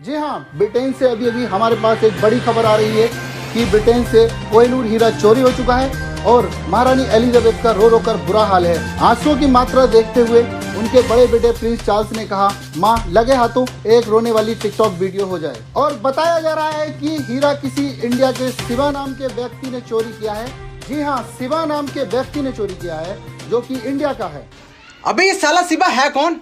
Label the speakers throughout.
Speaker 1: जी हाँ, ब्रिटेन से अभी अभी हमारे पास एक बड़ी खबर आ रही है कि ब्रिटेन से कोहिनूर हीरा चोरी हो चुका है और महारानी एलिजाबेथ का रो रो कर बुरा हाल है। आंसुओं की मात्रा देखते हुए उनके बड़े बेटे प्रिंस चार्ल्स ने कहा, माँ लगे हाथों एक रोने वाली टिकटॉक वीडियो हो जाए। और बताया जा रहा है कि हीरा किसी इंडिया के शिवा नाम के व्यक्ति ने चोरी किया है। जी हाँ, शिवा नाम के व्यक्ति ने चोरी किया है जो कि इंडिया का है।
Speaker 2: अबे ये साला शिवा है कौन?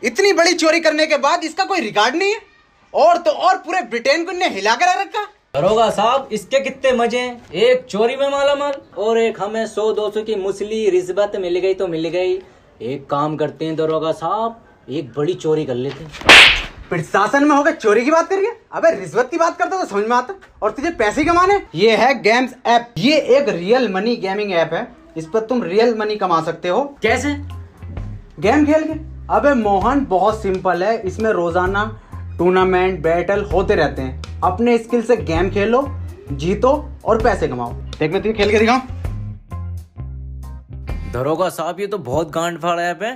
Speaker 2: इतनी बड़ी चोरी करने के बाद इसका कोई रिकॉर्ड नहीं है और तो और पूरे ब्रिटेन को इन्हें हिला कर रखा।
Speaker 3: दरोगा साहब इसके कितने मजे हैं, एक चोरी में मालामाल और एक हमें 100-200 की मुसली रिश्वत मिल गई तो मिल गई। एक काम करते हैं दरोगा साहब, एक बड़ी चोरी कर लेते हैं।
Speaker 2: प्रशासन में होकर चोरी की बात कर रही है? अबे रिश्वत की बात करता तो समझ में आता। और तुझे पैसे कमाने? ये है गेम्स ऐप। ये एक रियल मनी गेमिंग ऐप है। इस पर तुम रियल मनी कमा सकते हो।
Speaker 3: कैसे?
Speaker 2: गेम खेल के। अबे मोहन बहुत सिंपल है। इसमें रोजाना टूर्नामेंट बैटल होते रहते हैं। अपने स्किल से गेम खेलो, जीतो और पैसे कमाओ। देख मैं तुझे खेल के दिखाऊं।
Speaker 3: दरोगा साहब ये तो बहुत गांड फाड़ ऐप है।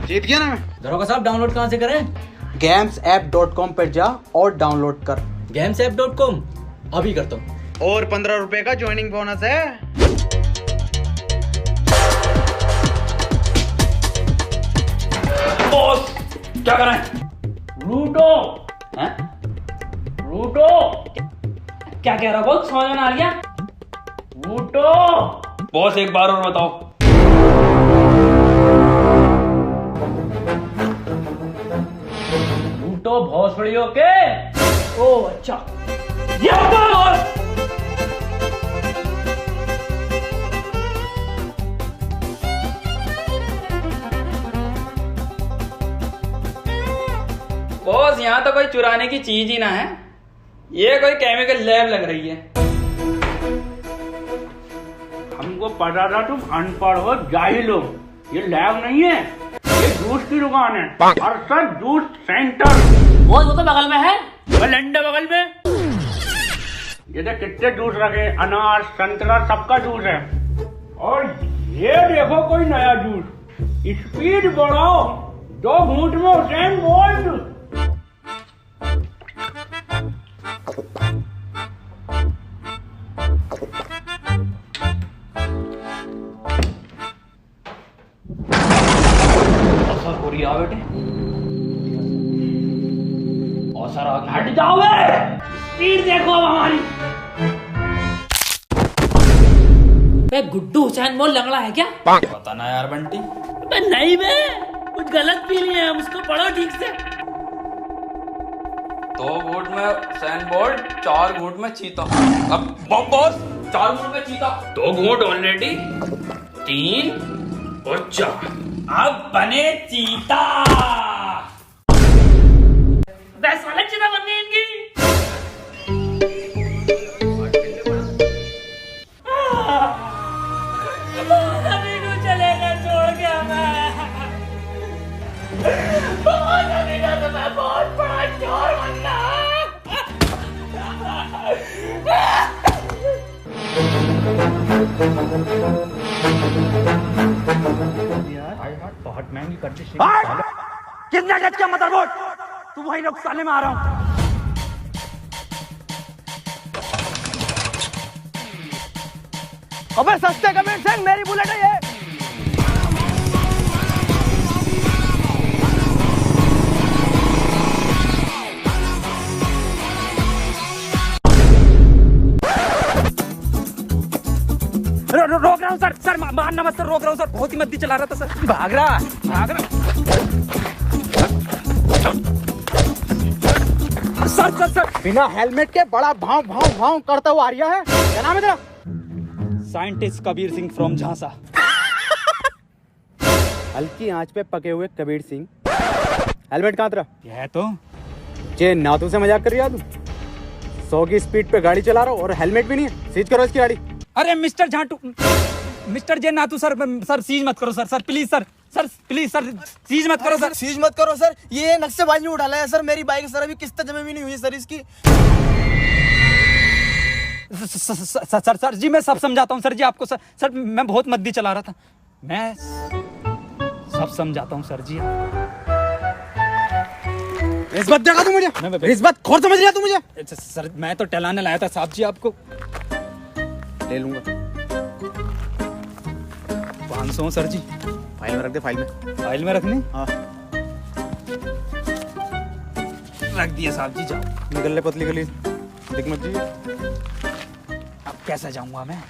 Speaker 2: जीत गया ना मैं।
Speaker 3: दरोगा साहब डाउनलोड कहाँ से करें?
Speaker 2: gamesapp.com पर जा और डाउनलोड कर।
Speaker 3: gamesapp.com अभी करता हूँ।
Speaker 2: और 15 रुपए का ज्वाइनिंग बोनस है।
Speaker 4: बॉस क्या कर रहे हैं? लूटो हैं? लूटो क्या कह रहा बॉस? समझ में आ गया? लूटो बॉस, एक बार और बताओ। लूटो भोसड़ियों के। ओ अच्छा, ये बॉस। बॉस यहाँ तो कोई चुराने की चीज ही ना है, ये कोई केमिकल लैब लग रही है। हमको पता था तुम अनपढ़ हो, जाहिल हो। ये लैब नहीं है, ये जूस की दुकान है। और सर जूस सेंटर वो तो बगल में है, वो लंडे बगल में। ये तो कितने जूस रखे, अनार संतरा सबका जूस है। और ये देखो कोई नया जूस, स्पीड बढ़ाओ, 2 घूंट में हुसैन बोल्ट। बेटे और सर आगे हट जाओ, स्पीड देखो अब हमारी। गुड्डू हुसैन बोल लंगड़ा है क्या?
Speaker 3: पता ना यार बंटी।
Speaker 4: नहीं बे, कुछ गलत पी लिए हम, उसको पढ़ो ठीक से।
Speaker 5: 2 घूंट में हुसैन बोल्ट, 4 घूंट में चीता। अब बॉस 4 घूंट में चीता।
Speaker 4: 2 घूंट ऑलरेडी, 3 और 4। अब बने चीता। साले चीता बन गई इनकी। अभी को चलेगा छोड़ के हमें। अभी का तो मैं बहुत बड़ा चोर बनना। बहुत महंगी कर दी। कितने गज का मदरबोर्ड? तू वही लोग साले में आ रहा हूं। अबे सस्ते कमेंट सिंह, मेरी बुलेट है ये। रोक रहा हूँ सर, सर मारना मत सर, रोक रहा हूँ सर, बहुत ही मद्दी चला रहा था सर। भाग रहा सर सर सर।
Speaker 2: बिना हेलमेट के बड़ा भाव भाव भाव करता हुआ आ रहा है। क्या नाम है तेरा?
Speaker 4: साइंटिस्ट कबीर सिंह फ्रॉम झांसा।
Speaker 2: हल्की आंच पे पके हुए कबीर सिंह। हेलमेट कहाँ तेरा?
Speaker 4: है तो
Speaker 2: जे नातू से मजाक कर रही है तू? 100 की स्पीड पे गाड़ी चला रहा हो और हेलमेट भी नहीं है। सीज करो इसकी गाड़ी।
Speaker 4: अरे मिस्टर झांटू, मिस्टर जे नातू सर, सर सीज मत करो sir, sir please sir, sir please sir seize मत करो सर,
Speaker 6: सीज मत करो सर। ये नक्शेबाजी में उठाला है सर मेरी बाइक सर, अभी किस्त जमा भी नहीं हुई सर इसकी।
Speaker 4: सर जी मैं सब समझाता हूँ सर जी आपको। सर मैं बहुत मद्दी चला रहा था।
Speaker 7: मैं सब समझाता हूँ सर जी।
Speaker 2: रिश्वत देगा तू मुझे? रिश्वत खोर समझ लिया तू मुझे?
Speaker 7: सर मैं तो टहलाने लाया था साहब जी आपको।
Speaker 2: ले लूंगा।
Speaker 7: 500 सर जी।
Speaker 2: फाइल में रख दे, फाइल में।
Speaker 7: फाइल में रखने?
Speaker 2: हाँ।
Speaker 7: रख दिए साहब जी, जाओ।
Speaker 2: निकल ले पतली गली, दिख मत जी।
Speaker 7: अब कैसे जाऊंगा मैं?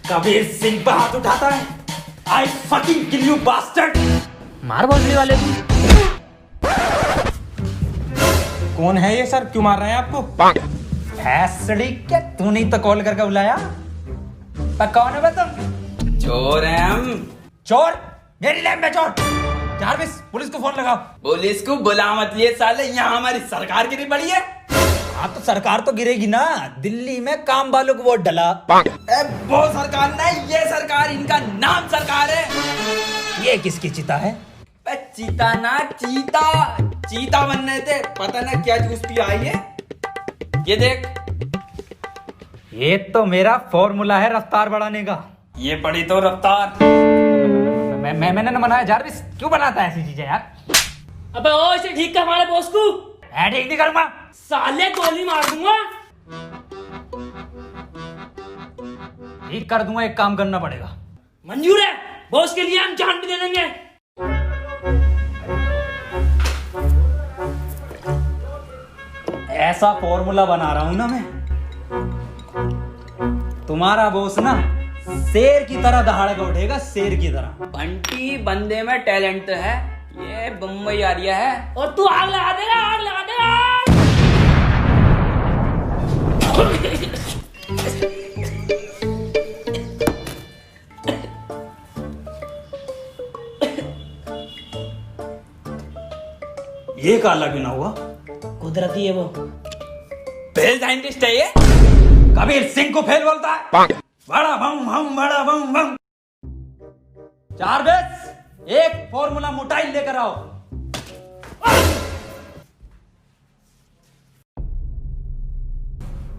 Speaker 7: कबीर सिंह पर हाथ उठाता है। I fucking kill you bastard!
Speaker 3: मार भोसड़ी वाले को।
Speaker 7: कौन है ये सर? क्यों मार रहे हैं आपको? भैंसड़ी क्या तूने तो कॉल करके बुलाया? पर कौन है तुम?
Speaker 5: चोर है हम।
Speaker 7: चोर? मेरी लैब में चोर? जारविस पुलिस को फोन लगाओ।
Speaker 5: पुलिस को बुला मत लिए साले, यहाँ हमारी सरकार गिरी पड़ी है।
Speaker 7: हाँ तो सरकार तो गिरेगी ना। दिल्ली में काम वालों को वोट डला।
Speaker 5: वो सरकार नहीं, ये सरकार, इनका नाम सरकार है।
Speaker 7: ये किसकी चिता है?
Speaker 5: चीता ना चीता, चीता बनने थे, पता ना क्या जूस पी आई है। ये देख,
Speaker 7: ये तो मेरा फॉर्मूला है रफ्तार बढ़ाने का।
Speaker 5: ये पड़ी तो रफ्तार।
Speaker 7: मैंने ना बनाया। जारविस क्यों बनाता है ऐसी चीजें यार?
Speaker 3: अबे ओ इसे ठीक कर हमारे बॉस को।
Speaker 7: मैं ठीक नहीं करूंगा
Speaker 3: साले, गोली मार दूंगा।
Speaker 7: ठीक कर दूंगा। एक काम करना पड़ेगा।
Speaker 3: मंजूर है, बॉस के लिए हम जान भी दे देंगे।
Speaker 7: ऐसा फॉर्मूला बना रहा हूं ना मैं, तुम्हारा बॉस ना शेर की तरह दहाड़ेगा उठेगा, शेर की तरह।
Speaker 5: बंटी बंदे में टैलेंट तो है, ये बम्बई आ रिया है।
Speaker 3: और तू आग लगा देगा, आग लगा देगा।
Speaker 7: ये काला क्यों ना हुआ?
Speaker 3: कुदरती है वो।
Speaker 5: फेल साइंटिस्ट है ये।
Speaker 7: कबीर सिंह को फेल बोलता है। बड़ा बम बम, बड़ा बम बम। जारविस एक फॉर्मूला मोटाइल लेकर आओ।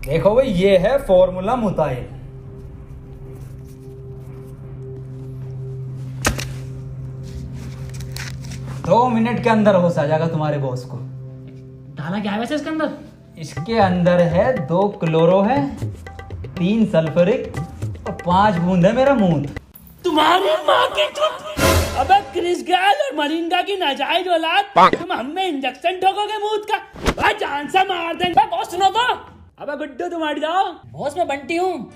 Speaker 7: देखो भाई, ये है फॉर्मूला मोटाइल। दो मिनट के अंदर होश आ जाएगा तुम्हारे बॉस को।
Speaker 3: डाला क्या है वैसे इसके अंदर?
Speaker 7: इसके अंदर है 2 क्लोरो है, 3 सल्फ्यूरिक और 5 बूंद है मेरा मूत।
Speaker 3: तुम्हारी माँ की चुप। अबे क्रिस गेल और मरिंगा की नाजायज औलाद, तुम हमें इंजेक्शन ठोकोगे मूत का? भाई जान से मार देंगे। बॉस सुनो तो। अबे गुड्डू तुम हट जाओ। बॉस मैं बंटी हूँ।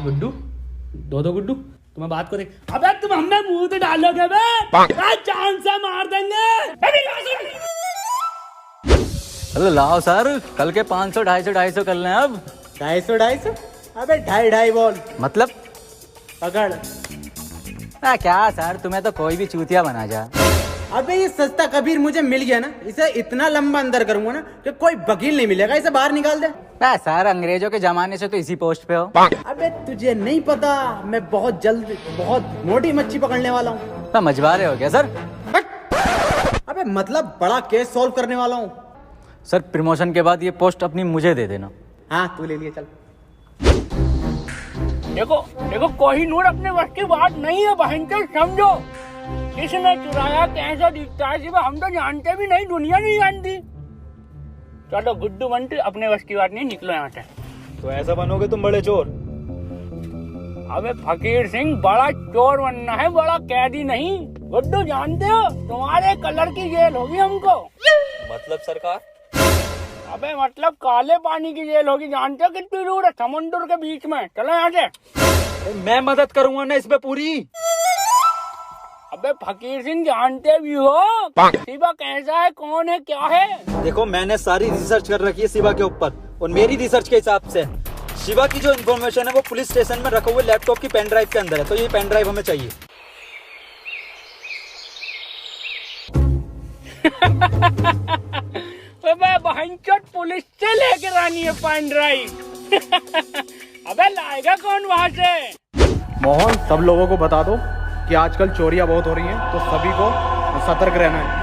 Speaker 3: गुड्डू, दो गुड्डू, तुम्हें बात को देख। अबे तुम हमें मुंह तो डालोगे बे? भाई जान से मार देंगे।
Speaker 8: अरे लाओ सर, कल के 500 250 कर लें अब।
Speaker 2: 250? अबे 2.5 बॉल
Speaker 8: मतलब
Speaker 2: पकड़।
Speaker 8: क्या सर, तुम्हें तो कोई भी चूतिया बना जा।
Speaker 2: अबे ये सस्ता कबीर मुझे मिल गया ना, इसे इतना लंबा अंदर करूंगा ना कि कोई वकील नहीं मिलेगा, इसे बाहर निकाल दे।
Speaker 8: सर अंग्रेजों के जमाने से तो इसी पोस्ट पे हो।
Speaker 2: अबे तुझे नहीं पता, मैं बहुत जल्द बहुत मोटी मच्छी पकड़ने वाला हूँ।
Speaker 8: तो मछुआरे हो गया सर?
Speaker 2: अबे मतलब बड़ा केस सॉल्व करने वाला हूँ।
Speaker 8: सर प्रमोशन के बाद ये पोस्ट अपनी मुझे दे देना।
Speaker 2: हाँ तू ले लिया, चल।
Speaker 4: देखो देखो, कोहिनूर अपने वक्त की बात नहीं है बहन के, समझो। किसने चुराया, कैसा दिखता है, सिर्फ हम तो जानते भी नहीं, दुनिया नहीं जानती। चलो गुड्डू बंटी, अपने वश की बात नहीं, निकलो यहाँ से।
Speaker 7: तो ऐसा बनोगे तुम बड़े चोर?
Speaker 4: अबे फकीर सिंह, बड़ा चोर बनना है, बड़ा कैदी नहीं। गुड्डू जानते हो, तुम्हारे कलर की जेल होगी हमको।
Speaker 7: मतलब सरकार?
Speaker 4: अबे मतलब काले पानी की जेल होगी, जानते हो कितनी दूर है? समुद्र के बीच में। चलो यहाँ से।
Speaker 7: मैं मदद करूंगा ना इसमें पूरी।
Speaker 4: अबे फकीर सिंह, जानते भी हो शिवा कैसा है, कौन है, क्या है?
Speaker 7: देखो मैंने सारी रिसर्च कर रखी है शिवा के ऊपर, और मेरी रिसर्च के हिसाब से शिवा की जो इन्फॉर्मेशन है वो पुलिस स्टेशन में रखे हुए लैपटॉप की पेन ड्राइव के अंदर है, तो ये पेन ड्राइव हमें चाहिए।
Speaker 4: अबे बहनचोद पुलिस से लेकर आनी है पेन ड्राइव। अबे लाएगा कौन वहां से?
Speaker 2: मोहन, सब लोगों को बता दो कि आजकल चोरियां बहुत हो रही हैं, तो सभी को सतर्क रहना है।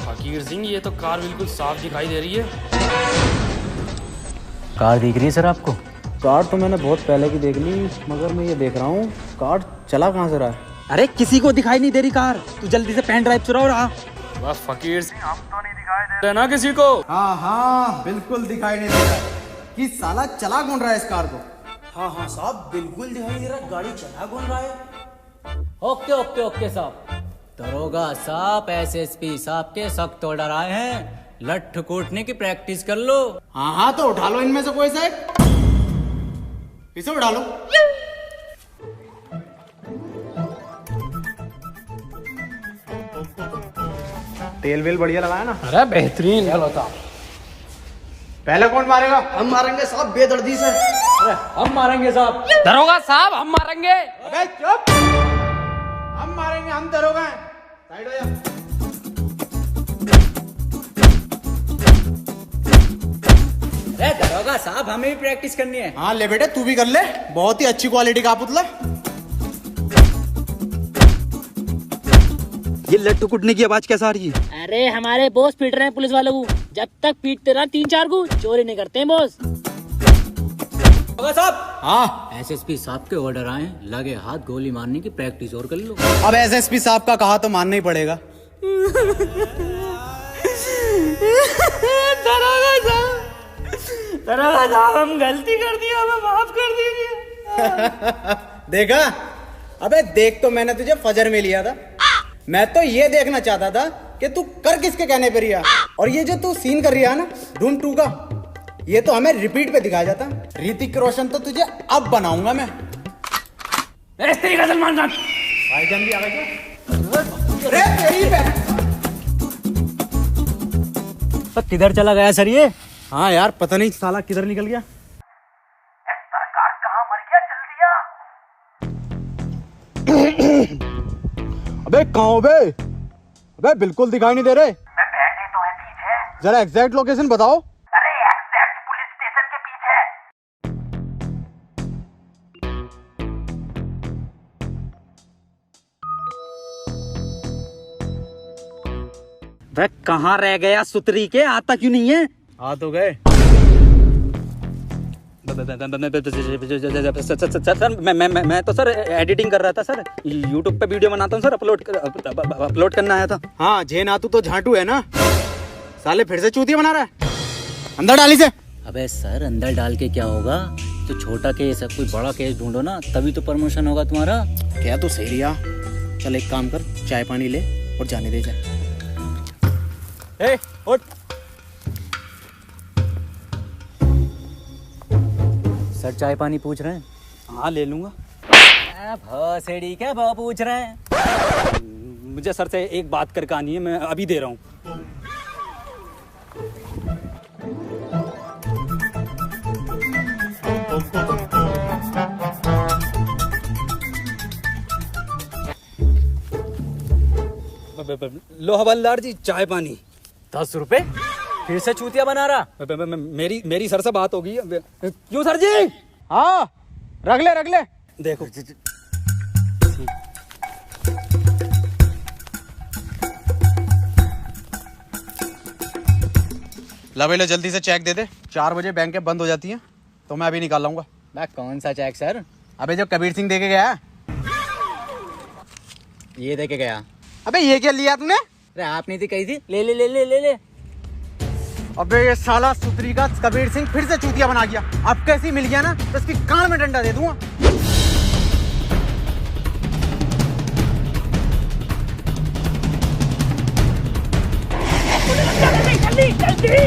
Speaker 9: फकीर सिंह, ये तो कार बिल्कुल साफ दिखाई दे रही है।
Speaker 3: कार दिख रही है सर आपको?
Speaker 2: कार तो मैंने बहुत पहले की देख ली, मगर मैं ये देख रहा हूँ कार चला कहाँ से रहा है।
Speaker 7: अरे किसी को दिखाई नहीं दे रही कार, तू जल्दी से पेन ड्राइव चुराओ रहा।
Speaker 9: बस फकीर सिंह, हम तो नहीं दिखाई दे रहे ना किसी को।
Speaker 6: हाँ हाँ बिल्कुल दिखाई नहीं दे रहा कि साला चला कौन रहा है इस कार को।
Speaker 8: हाँ हाँ साहब, बिल्कुल दिखाई दे रहा, गाड़ी चला कौन रहा है।
Speaker 3: ओके ओके ओके साहब। दरोगा साहब एसएसपी साहब के सख्त ऑर्डर आए हैं, लठ कूटने की प्रैक्टिस कर लो।
Speaker 6: हाँ हाँ तो उठा लो इनमें से कोई सा एक, इसे उठा लो।
Speaker 2: तेल वेल बढ़िया लगाया ना?
Speaker 9: अरे बेहतरीन।
Speaker 2: पहले कौन मारेगा?
Speaker 6: हम मारेंगे साहब बेदर्दी से।
Speaker 3: हम मारेंगे साहब।
Speaker 9: दरोगा साहब, हम मारेंगे।
Speaker 2: अबे चुप! हम मारेंगे, हम दरोगा हैं। साइड हो जा।
Speaker 3: अरे दरोगा साहब, हमें भी प्रैक्टिस करनी है।
Speaker 6: हाँ ले बेटे, तू भी कर ले, बहुत ही अच्छी क्वालिटी का पुतला।
Speaker 7: ये लट्टू कुटने की आवाज कैसा आ रही है?
Speaker 10: अरे हमारे बॉस पीट रहे हैं पुलिस वालों को, जब तक पीटते रहा 3-4 को चोरी नहीं करते हैं बॉस।
Speaker 3: दरोगा साहब,
Speaker 6: हाँ
Speaker 3: एसएसपी साहब के ऑर्डर आए, लगे हाथ गोली मारने की प्रैक्टिस और कर लो।
Speaker 6: अब एसएसपी साहब का कहा तो मानना ही पड़ेगा।
Speaker 10: दरोगा साहब हम गलती कर दी, हमें माफ कर दीजिए।
Speaker 6: देखा, अबे देख तो मैंने तुझे फजर में लिया था, मैं तो ये देखना चाहता था कि तू कर किसके कहने पर रिया। और ये जो तू सीन कर रहा है ना धूम 2 का, ये तो हमें रिपीट पे दिखाया जाता। ऋतिक रोशन तो तुझे अब बनाऊंगा मैं।
Speaker 4: इस तरीके सलमान खान।
Speaker 6: भाईजान भी आ गए क्या? अरे तेरी बहन।
Speaker 3: तो किधर चला गया सर ये?
Speaker 6: हाँ यार पता नहीं साला किधर निकल गया।
Speaker 2: अबे कहाँ हो बे? अबे बिल्कुल दिखाई नहीं दे रहे। बैठे तो है पीछे। जरा एग्जैक्ट लोकेशन बताओ।
Speaker 11: अरे एग्जैक्ट पुलिस स्टेशन के पीछे।
Speaker 7: वह कहाँ रह गया सुतरी के, आता क्यों नहीं है?
Speaker 2: आ तो गए।
Speaker 7: सर मैं तो सर एडिटिंग कर रहा था सर, यूट्यूब पे वीडियो बनाता हूँ सर, अपलोड करना आया था।
Speaker 6: हाँ झेनातू तो झांटू है ना, साले फिर से चूतिया बना रहा है। अंदर डाली से।
Speaker 3: अबे सर अंदर डाल के क्या होगा, तो छोटा केस है, कोई बड़ा केस ढूंढो ना, तभी तो प्रमोशन होगा तुम्हारा।
Speaker 6: क्या तू सही रिया, चल एक काम कर, चाय पानी ले और जाने दे जा।
Speaker 7: ए, उठ।
Speaker 3: सर चाय पानी पूछ रहे हैं?
Speaker 7: हाँ ले लूंगा।
Speaker 3: भौसेड़ी क्या भाव पूछ रहे हैं?
Speaker 7: मुझे सर से एक बात करके आनी है, मैं अभी दे रहा हूँ। लो हवलदार जी, चाय पानी।
Speaker 3: 10 रुपए? फिर से चूतिया बना रहा?
Speaker 7: मेरी सर से बात होगी। क्यों सर जी?
Speaker 2: हाँ रख ले।
Speaker 7: देखो
Speaker 2: ला भाई, जल्दी से चेक दे दे। 4 बजे बैंकें बंद हो जाती हैं, तो मैं अभी निकाल लाऊंगा।
Speaker 3: मैं कौन सा चेक सर?
Speaker 2: अबे जो कबीर सिंह दे के गया।
Speaker 3: ये दे के गया।
Speaker 2: अबे ये क्या लिया तूने?
Speaker 3: अरे आप नहीं थी कही थी, ले ले ले ले ले ले।
Speaker 2: अबे ये साला सुतरी का कबीर सिंह फिर से चूतिया बना गया। अब कैसी मिल गया ना तो इसकी कान में डंडा दे दूंगा।
Speaker 11: जल्दी जल्दी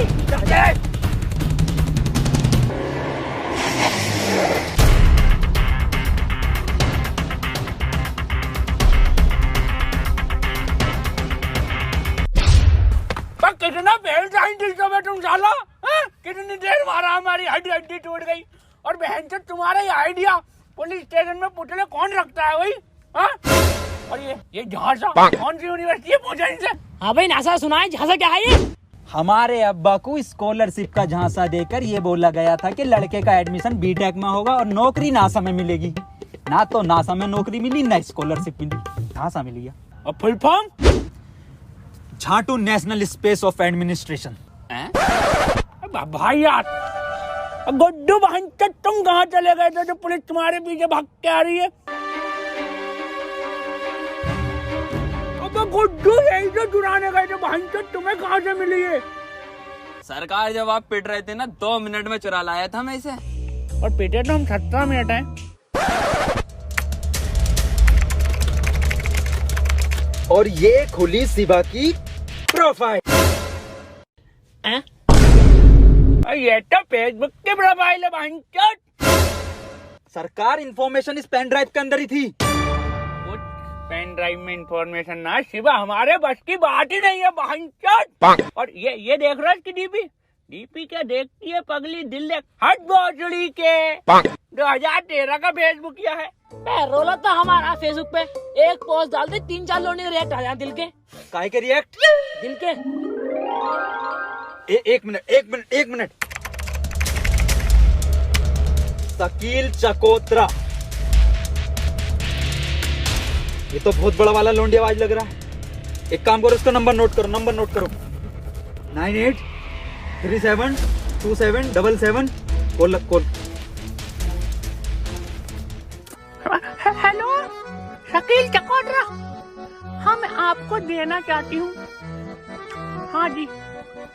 Speaker 4: कितना फेल साइंटिस्ट हो बे तुम साला, कितनी देर मारा हमारी हड्डी हड्डी टूट गई। और बहन से तुम्हारा ये आइडिया पुलिस स्टेशन में पुतले कौन रखता है भाई? और ये झांसा कौन सी यूनिवर्सिटी है, पूछा इनसे।
Speaker 10: हाँ भाई नासा सुना है, झांसा क्या है ये?
Speaker 7: हमारे अब्बा को स्कॉलरशिप का झांसा देकर ये बोला गया था कि लड़के का एडमिशन बीटेक में होगा और नौकरी नासा में मिलेगी। ना तो नासा में नौकरी मिली, ना स्कॉलरशिप मिली, झांसा मिल गया।
Speaker 4: और फुल फॉर्म?
Speaker 7: झाटू नेशनल स्पेस ऑफ एडमिनिस्ट्रेशन।
Speaker 4: भाई यार, गुड्डू बहन तुम कहाँ चले गए थे जो पुलिस तुम्हारे पीछे भाग के आ रही है? गुड्डू यही जो चुराने गए थे बहन, तुम्हें कहाँ से मिली है?
Speaker 5: सरकार जब आप पिट रहे थे ना, 2 मिनट में चुरा लाया था मैं इसे।
Speaker 4: और पिटे तो हम 17 मिनट हैं।
Speaker 7: और ये खुली शिवा की प्रोफाइल।
Speaker 4: ये तो फेसबुक की प्रोफाइल है बहन।
Speaker 7: सरकार इंफॉर्मेशन इस पेन ड्राइव के अंदर ही थी।
Speaker 4: पेन ड्राइव में इंफॉर्मेशन ना शिवा, हमारे बस की बात ही नहीं है बहन। और ये देख रहा है इसकी डीपी क्या देखती है पगली, दिल देख हट भोसड़ी के 2013 का फेसबुक किया है।
Speaker 10: रोला तो हमारा फेसबुक पे एक पोस्ट डाल दे, 3-4 लोग रिएक्ट आ जाए दिल के।
Speaker 7: काहे के रिएक्ट?
Speaker 10: दिल के।
Speaker 7: एक मिनट। शकील चकोत्रा, ये तो बहुत बड़ा वाला लोंडी आवाज लग रहा है। एक काम करो, इसका नंबर नोट करो 98372777 कॉल।
Speaker 4: हेलो शकील चकोत्रा, हाँ मैं आपको देना चाहती हूँ। हाँ जी,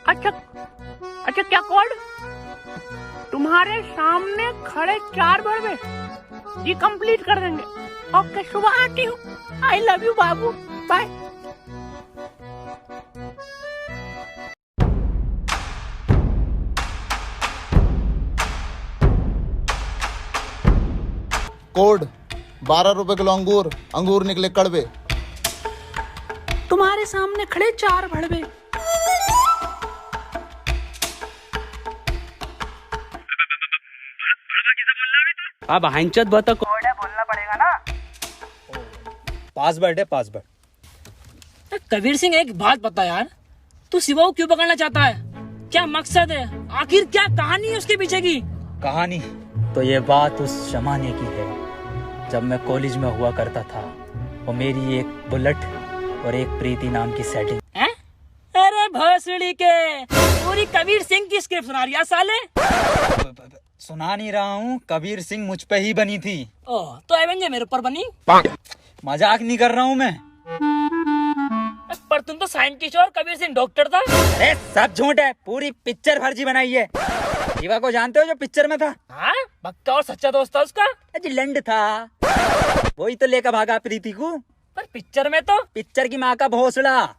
Speaker 4: अच्छा क्या कोड? तुम्हारे सामने खड़े 4 बड़े जी, कंप्लीट कर देंगे। ओके, सुबह आती हूँ। आई लव यू बाबू, बाय।
Speaker 1: कोड 12 रुपए किलो अंगूर निकले कड़वे।
Speaker 4: तुम्हारे सामने खड़े 4 भड़वे।
Speaker 2: अब हंचत बता
Speaker 11: कोड है, बोलना पड़ेगा ना।
Speaker 7: पासवर्ड है, पासवर्ड।
Speaker 10: कबीर सिंह एक बात बता यार, तू शिवा को क्यों पकड़ना चाहता है? क्या मकसद है? आखिर क्या कहानी है उसके पीछे की?
Speaker 7: कहानी तो ये बात उस जमाने की है जब मैं कॉलेज में हुआ करता था। वो मेरी एक बुलेट और एक प्रीति नाम की सेटिंग।
Speaker 10: अरे भोसड़ी के, पूरी कबीर सिंह की स्क्रिप्ट सुना रही है साले।
Speaker 7: सुना नहीं रहा हूँ, कबीर सिंह मुझ पे ही बनी थी।
Speaker 10: ओह, तो एवेंजर मेरे ऊपर बनी?
Speaker 7: मजाक नहीं कर रहा हूँ मैं।
Speaker 10: पर तुम तो साइंटिस्ट और कबीर सिंह डॉक्टर था।
Speaker 7: अरे सब झूठ है, पूरी पिक्चर फर्जी बनाई है। शिवा को जानते हो जो पिक्चर में था?
Speaker 10: हाँ, पक्का और सच्चा दोस्त था उसका।
Speaker 7: लंड था, वही तो लेकर भागा प्रीति को।
Speaker 10: पर पिक्चर में तो
Speaker 7: पिक्चर की माँ का भोसड़ा।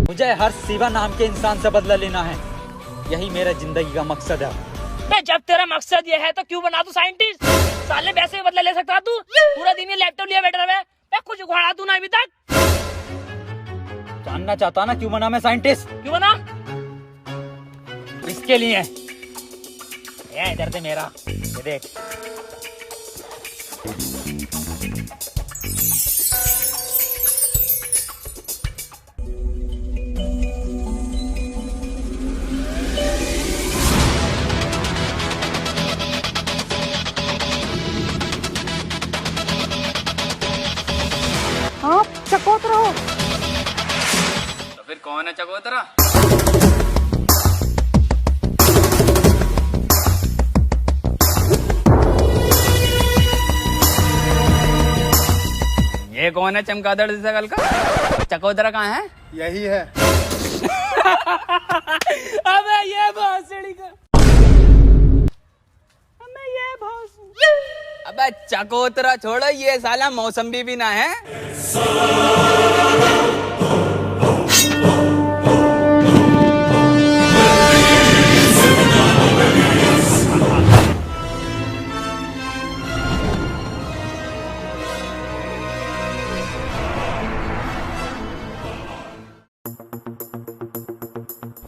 Speaker 7: मुझे हर शिवा नाम के इंसान से बदला लेना है, यही मेरा जिंदगी का मकसद है।
Speaker 10: जब तेरा मकसद ये है तो क्यों बना तू साइंटिस्ट? साले वैसे ही बदला ले सकता तू। पूरा दिन ये लैपटॉप लिया बैठा है, मैं कुछ उखाड़ा तू ना अभी तक।
Speaker 7: जानना चाहता ना क्यों बना मैं साइंटिस्ट?
Speaker 10: क्यों बना?
Speaker 7: इसके लिए। ये इधर से मेरा ये देख।
Speaker 4: आप चकोतरा हो?
Speaker 5: तो फिर कौन है चकोतरा? ये कौन है चमगादड़ जैसा कल का? चकोतरा कहाँ है?
Speaker 1: यही है।
Speaker 10: अबे ये भोसड़ी का।
Speaker 5: अबे चकोतरा छोड़ो, ये साला मौसम्बी भी ना है।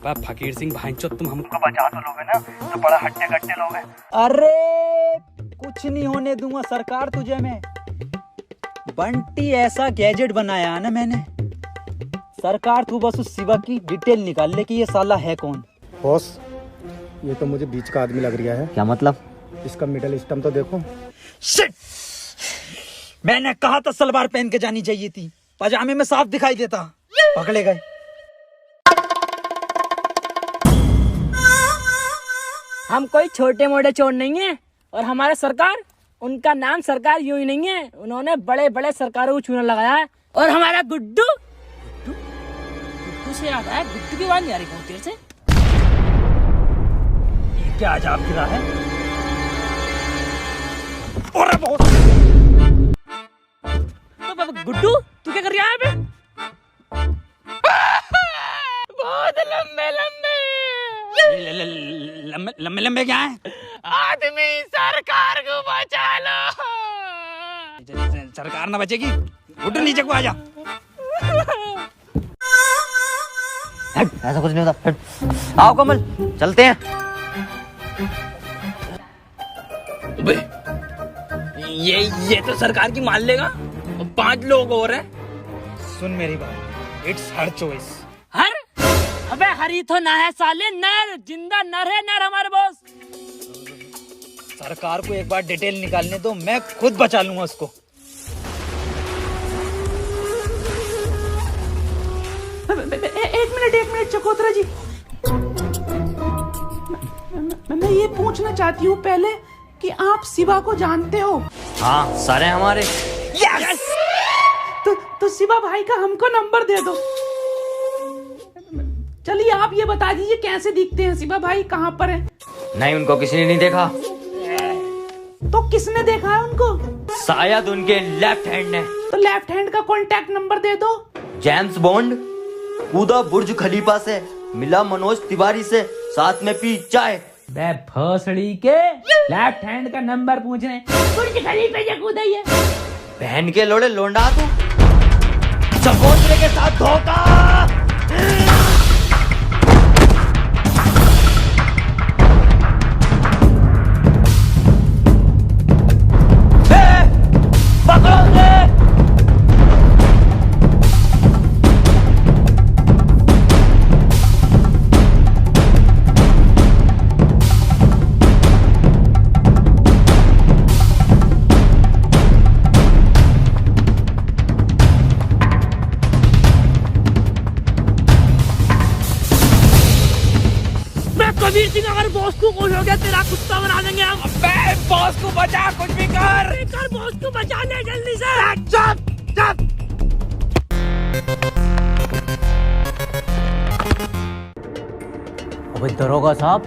Speaker 9: अबे फकीर सिंह भाईचोद, तुम हमको बचा तो लोगे ना, तो बड़ा हट्टे कट्टे लोगे।
Speaker 7: अरे कुछ नहीं होने दूंगा सरकार तुझे मैं। बंटी ऐसा गैजेट बनाया है ना मैंने, सरकार तू बस उस शिवा की डिटेल निकाल ले कि ये साला है कौन।
Speaker 6: बॉस, ये तो मुझे बीच का आदमी लग रहा है।
Speaker 7: क्या मतलब?
Speaker 6: इसका मिडल स्टम तो देखो।
Speaker 7: शिट! मैंने कहा था सलवार पहन के जानी चाहिए थी, पजामे में साफ दिखाई देता। पकड़े गए।
Speaker 10: हम कोई छोटे मोटे चोर नहीं है, और हमारा सरकार, उनका नाम सरकार यूं ही नहीं है, उन्होंने बड़े बड़े सरकारों को चूना लगाया है। और हमारा गुड्डू गुड्डू से याद आया, गुड्डू की बात नहीं आ रही बहुत देर से।
Speaker 7: ये क्या अजाब गिरा है? अरे बहुत
Speaker 10: गुड्डू तू क्या कर रहा है अबे? बहुत लंबे लंबे
Speaker 7: लंबे लंबे क्या है?
Speaker 10: आदमी, सरकार को बचा लो।
Speaker 7: सरकार ना बचेगी, उठ नीचे को आजा।
Speaker 3: ऐसा कुछ नहीं होता। आओ कमल, चलते हैं।
Speaker 7: ये तो सरकार की मान लेगा, 5 लोग और हैं। सुन मेरी बात, इट्स हर चॉइस।
Speaker 10: हर? अबे हरी तो ना है साले, नर, जिंदा नर है, नर हमारे बॉस।
Speaker 7: सरकार को एक बार डिटेल निकालने दो, मैं खुद बचा लूंगा उसको।
Speaker 12: एक मिनट चकोतरा जी, मैं ये पूछना चाहती हूँ पहले कि आप शिवा को जानते हो?
Speaker 3: हाँ, सारे हमारे।
Speaker 12: यस! तो शिवा भाई का हमको नंबर दे दो। चलिए आप ये बता दीजिए कैसे दिखते हैं शिवा भाई, कहाँ पर है?
Speaker 3: नहीं, उनको किसी ने नहीं देखा।
Speaker 12: तो किसने देखा है उनको?
Speaker 3: शायद उनके लेफ्ट हैंड ने।
Speaker 12: तो लेफ्ट हैंड का कॉन्टैक्ट नंबर दे दो।
Speaker 3: जेम्स बॉन्ड कूदा बुर्ज खलीफा से, मिला मनोज तिवारी से, साथ में पी चाय।
Speaker 12: बे भोसड़ी के, लेफ्ट हैंड का नंबर पूछ रहे हैं, बुर्ज खलीफा से कूदा ही है।
Speaker 3: बहन के लोड़े लोंडा तू, चकोतरे के साथ धोखा।
Speaker 10: कबीर सिंह, अगर बॉस को खुश हो गया तेरा कुत्ता बना देंगे हम।
Speaker 7: अबे बॉस को बचा, कुछ भी कर
Speaker 10: बॉस को बचा ले जल्दी से। चुप।
Speaker 3: अबे दरोगा साहब,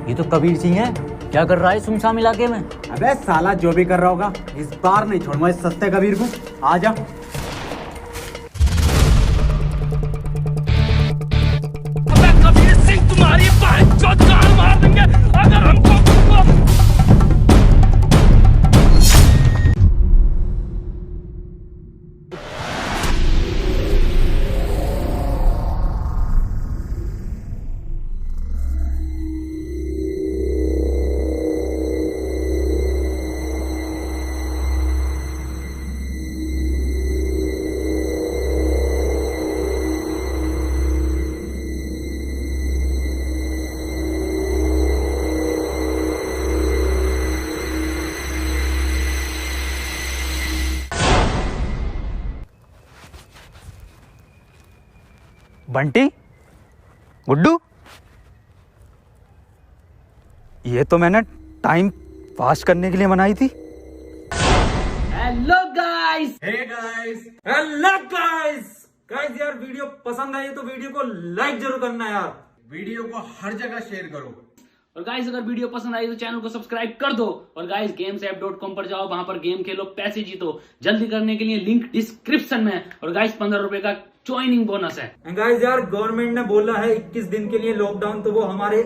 Speaker 3: ये तो कबीर सिंह है, क्या कर रहा है सुनसान इलाके में?
Speaker 2: अबे साला जो भी कर रहा होगा, इस बार नहीं छोड़ूंगा इस सस्ते कबीर को। आजा।
Speaker 10: कबीर सिंह तुम्हारी बाइक मार देंगे अगर हमको।
Speaker 7: बंटी, गुड्डू, ये तो मैंने टाइम पास करने के लिए बनाई थी।
Speaker 12: Hello guys.
Speaker 6: हेलो गाइस यार, वीडियो पसंद आई तो वीडियो को लाइक जरूर करना यार, वीडियो को हर जगह शेयर करो।
Speaker 10: और गाइस अगर वीडियो पसंद आई तो चैनल को सब्सक्राइब कर दो। और गाइस gamesapp.com पर जाओ, वहां पर गेम खेलो, पैसे जीतो। जल्दी करने के लिए लिंक डिस्क्रिप्शन में है। और गाइस 15 रुपए का ज्वाइनिंग बोनस है।
Speaker 6: गाइस यार, गवर्नमेंट ने बोला है 21 दिन के लिए लॉकडाउन, तो वो हमारे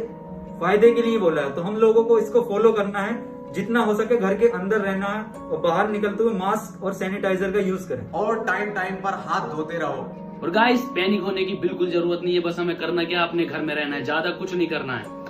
Speaker 6: फायदे के लिए बोला है, तो हम लोगों को इसको फॉलो करना है। जितना हो सके घर के अंदर रहना है और बाहर निकलते हुए मास्क और सैनिटाइजर का यूज करें।
Speaker 13: और टाइम पर हाथ धोते रहो।
Speaker 10: और गाइस पैनिक होने की बिल्कुल जरूरत नहीं है, बस हमें करना क्या, अपने घर में रहना है, ज्यादा कुछ नहीं करना है।